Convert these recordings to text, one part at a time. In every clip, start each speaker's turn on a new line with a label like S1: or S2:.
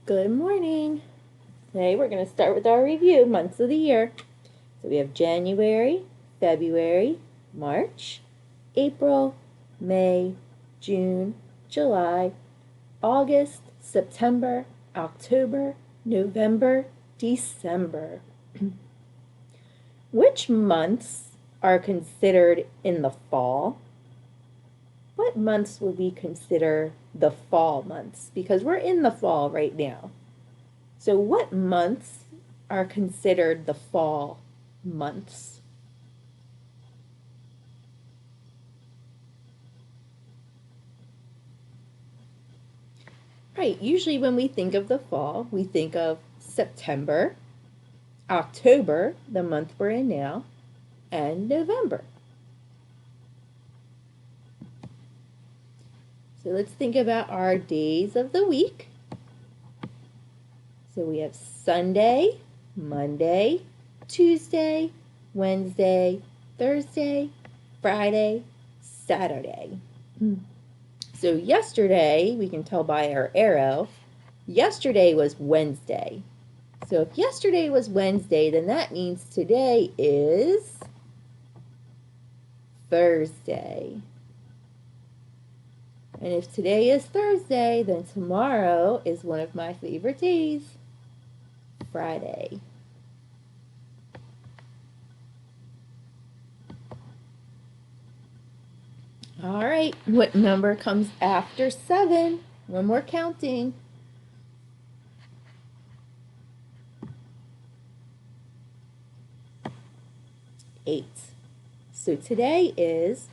S1: Good morning. Today we're going to start with our review, months of the year. So we have January, February, March, April, May, June, July, August, September, October, November, December. Which months are considered in the fall? What months would we consider the fall months? Because we're in the fall right now. So what months are considered the fall months? Right, usually when we think of the fall, we think of September, October, the month we're in now, and November. So let's think about our days of the week. So we have Sunday, Monday, Tuesday, Wednesday, Thursday, Friday, Saturday. So yesterday, we can tell by our arrow, yesterday was Wednesday. So if yesterday was Wednesday, then that means today is Thursday. And if today is Thursday, then tomorrow is one of my favorite days, Friday. All right, what number comes after 7 when we're counting? 8. So today is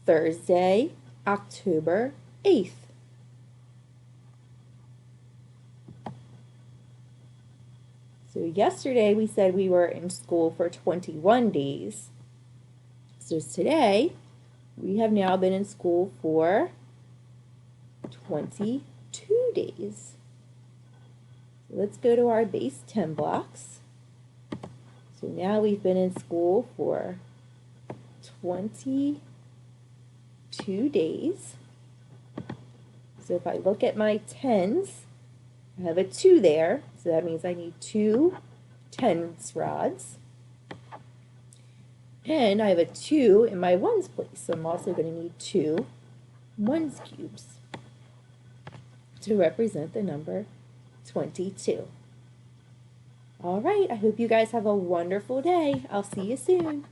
S1: Thursday, October 8th. So yesterday we said we were in school for 21 days. So today we have now been in school for 22 days. So let's go to our base 10 blocks. So now we've been in school for 22 days. So if I look at my tens, I have a 2 there, so that means I need 2 tens rods. And I have a 2 in my ones place, so I'm also going to need 2 ones cubes to represent the number 22. All right, I hope you guys have a wonderful day. I'll see you soon.